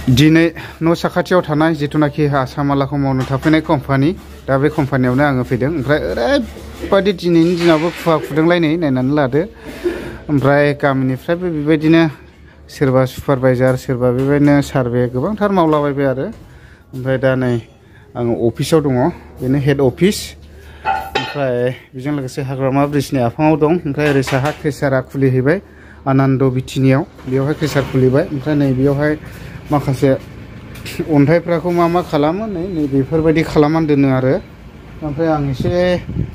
दिनै न' साखाथियाव थानाय जिथुनाखि आसामालाखौ मावनो थाफैनाय कम्पानि दा बे कम्पानियावनो आङो फैदों ओमफ्राय ओरैबायदि दिनैनि दिनावबो खुवा खुदोंलायनै नायनानै लादो ओमफ्राय गामिनिफ्रायबो बेबायदिनो सोरबा सुपारभाइजार सोरबा बेबायदिनो सार्भे गोबांथार मावलाबायबाय आरो ओमफ्राय दा नै आङो अफिसाव दङ बेनो हेड अफिस ओमफ्राय बेजों लोगोसे हाग्रामा ब्रिजनि आफाङाव दं ओमफ्राय ओरै साहा क्रेसारा खुलिहैबाय आनन्द बिटिनियाव बेयावहाय क्रेसार खुलिबाय ओमफ्राय नै बेयावहाय माखासे अन्थाइफोरखौ मा खालामो नै बेफोरबायदि खालामनानै दोनो आरो ओमफ्राय आं एसे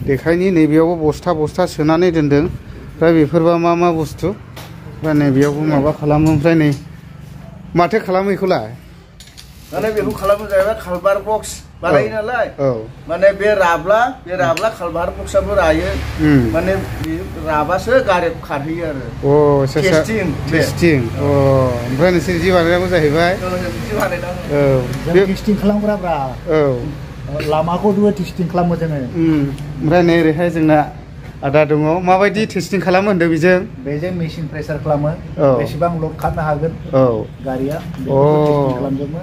देखायनि नैबेयावबो बस्था सोनानै दोनदों ओमफ्राय बेफोरबा मा बुस्थु ओमफ्राय नैबेयावबो माबा खालामो ओमफ्राय नै माथो खालामो बेखौलाय माने बेखौ खालामो जाहैबाय कालभार बक्स बानायो नालाय माने बे राब्ला कालभार बक्सआबो रायो माने राबासो गारि खारहैयो आरो टेस्टिं ओमफ्राय नोंसोर जि बानायनांगौ जाहैबाय बे टेस्टिं खालामग्राब्रा लामाखौबो टेस्टिं खालामो जोङो ओमफ्राय नै ओरैहाय जोंना आदा दङ माबायदि टेस्टिं खालामो होनदों बेजों मेसिन प्रेसार खालामो बेसेबां लड खारनो हागोन गारिया खालामजोबो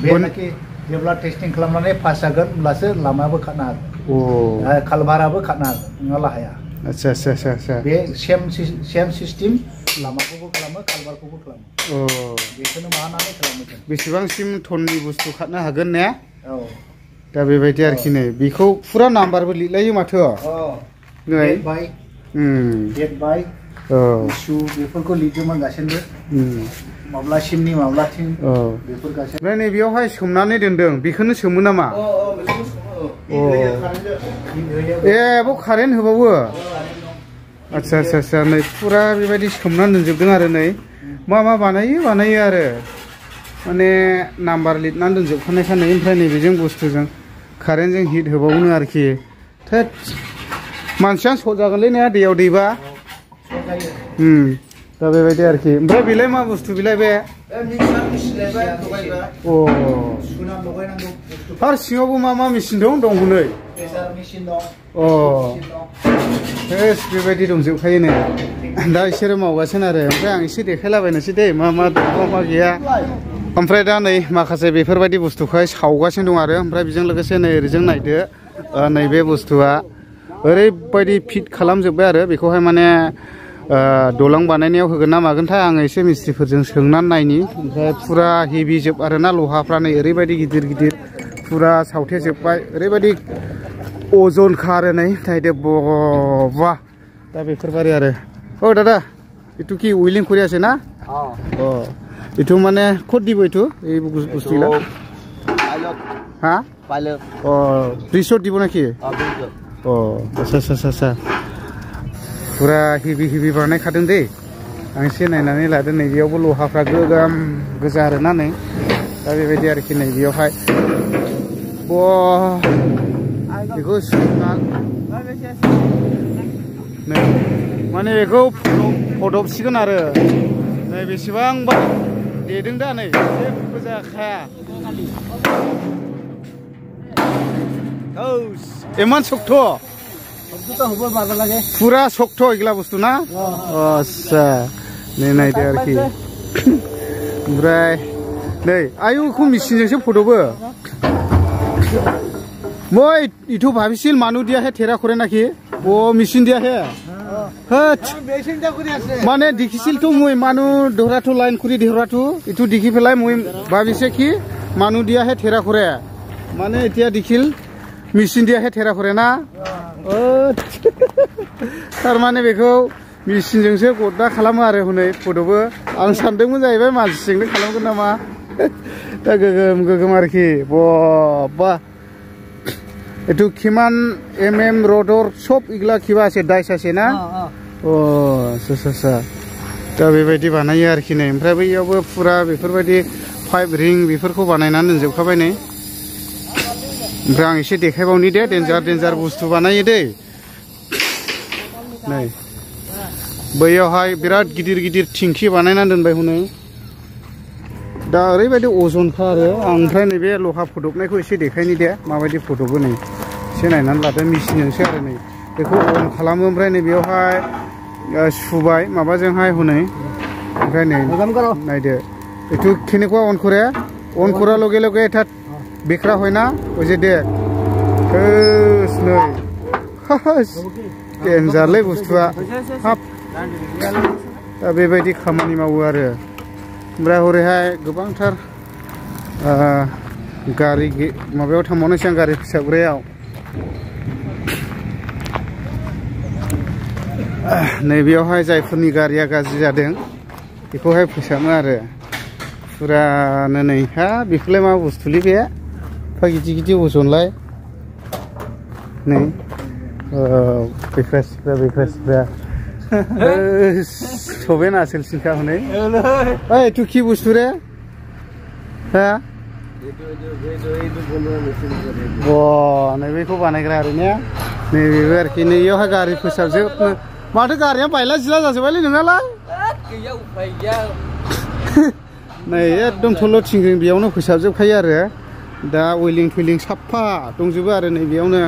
बेनाखि जेब्ला टेस्टिं खालामनानै पास जागोन होमब्लासो लामायाबो खारनो हागोन कालभाराबो खारनो हागोन नङाब्ला हाया आच्छा बे सेम सिस्टेम लामाखौबो खालामो कालभारखौबो खालामो बेखौनो मानानै खालामो बेसेबांसिम टननि बुस्थु खारनो हागोन ने दा बेबायदि आरोखि नै बेखौ फुरा नाम्बारबो लिरलायो माथो डेट बाय इस्यु बेफोरखौ लिरजोबो गासैबो माब्लासिमनि माब्लाथिं बेफोर गासैबो ओमफ्राय नै बेयावहाय सोमनानै दोनदों बेखौनो सोमो नामा बाव कारेन्ट होबावो आच्छा नै फुरा बेबायदि सोमनानै दोनजोबदों आरो नै मा बानायो आरो माने नाम्बार लिरनानै दोनजोबखानायखा नै ओमफ्राय नैबेजों बुस्थुजों कारेन्टजों हिट होबावनो आरोखि थोद मानसियानो सट जागोनलै ने दैयाव दैबा दा बेबायदि आरोखि ओमफ्राय बेलाय मा बुस्थु बेलाय बे आरो सिङावबो मा मेचिन दं हनै बेबायदि दंजोबखायो नै दा बिसोरो मावगासिनो आरो ओमफ्राय आं एसे देखायलाबायनोसै दे मा दं मा गैया ओमफ्राय दा नै माखासे बेफोरबायदि बुस्थुखौहाय सावगासिनो दं आरो ओमफ्राय बेजों लोगोसे नै ओरैजों नायदो नैबे बुस्थुआ ओरैबायदि फिट खालामजोब्बाय आरो बेखौहाय माने दलां बानायनायाव होगोन ना मागोनथाय आङो एसे मिस्ट्रिफोरजों सोंनानै नायनि ओमफ्राय फुरा हेभि जोब आरोना लहाफ्रा नै ओरैबायदि गिदिर फुरा सावथेजोब्बाय ओरैबायदि अजनखा आरो नै नायदो बा दा बेफोरबायदि आरो दादा इटु কি উইলিং কৰি আছে না इटु माने ক'ত দিব इटु এই বস্তুগুলা হা पायलट ব্রিজত দিব নাকি आच्छा फुरा हेभि बानायखादों दे आं एसे नायनानै लादों नै बेयावबो लहाफ्रा गोगोम गोजा आरोना नै दा बेबायदि आरोखि नै बेयावहाय बेखौ नै माने बेखौ फदबसिगोन आरो नै बेसेबांबा देदों दा नै जेबो जाखाया इमान शक्त फुरा शक्त एगला बुस्थु ना आच्छा नै नायदो आरोखि ओमफ्राय नै आयुखौ मेचिनजोंसो फदबो মই ইটো ভাবিছিল মানুহ দিয়াহে ঠেৰা কৰে নাকি মেচিন দিয়াহে মানে দেখিছিলতো মই মানুহ ধৰাটো লাইন কৰি ধৰাটো ইটো দেখি পেলাই মই ভাবিছে কি মানুহ দিয়াহে ঠেৰা কৰে মানে এতিয়া দেখিল मेचिन दियाहे थेरा करे ना थारमाने बेखौ मेचिनजोंसो गदा खालामो आरो हनै फदबो आं सानदोंमोन जाहैबाय मानसिजोंनो खालामगोन नामा दा गोगोम आरोखि बा एटु किमान रडर सब इगला किबा আছে डाइस আছে ना आच्छा दा बेबायदि बानायो आरोखि नै ओमफ्राय बैयावबो फुरा बेफोरबायदि पाइप रिं बेफोरखौ बानायनानै दोनजोबखाबाय नै ओमफ्राय आं एसे देखायबावनि दे डेन्जार बुस्थु बानायो दै नै बैयावहाय बिराद गिदिर थिंखि बानायनानै दोनबाय हनै दा ओरैबायदि अजनखा आरो ओमफ्राय नैबे लहा फदबनायखौ एसे देखायनि दे माबायदि फदबो नै एसे नायनानै लादो मेचिनजोंसो आरो नै बेखौ अन खालामो ओमफ्राय नै बेयावहाय सुबाय माबाजोंहाय हनै ओमफ्राय नै नायदो एटु केनेकुवा अन करे অন করার লগে লগে এটা বেকরা হয় না ওই যে দেখ হোস नै डेन्जारलै बुस्थुआ हाब दा बेबायदि खामानि मावो आरो ओमफ्राय हरैहाय गोबांथार गारि माबायाव थांबावनोसै आं गारि फोसाबग्रायाव नैबेयावहाय जायफोरनि गारिया गाज्रि जादों बेखौहाय फोसाबो आरो फुरानो नै हा बेखौलाय मा बुस्थुलै बे एफा गिदिर गिदिर अजनलाय नै बेख्रा सबे ना सिलसिखा हनै ओइ तु की बुस्थु रे हा ब नैबेखौ बानायग्रा आरो ने नैबेबो आरोखि नैयावहाय गारि फोसाबजोबनो माथो गारिया बायला जिला जाजोब्बायलै नोंनालाय गैया उफाय गैया नै एकदम थल' थिंग्रिं बेयावनो फोसाबजोबखायो आरो दा अइलिं थइलिं साफा दंजोबो आरो नैबेयावनो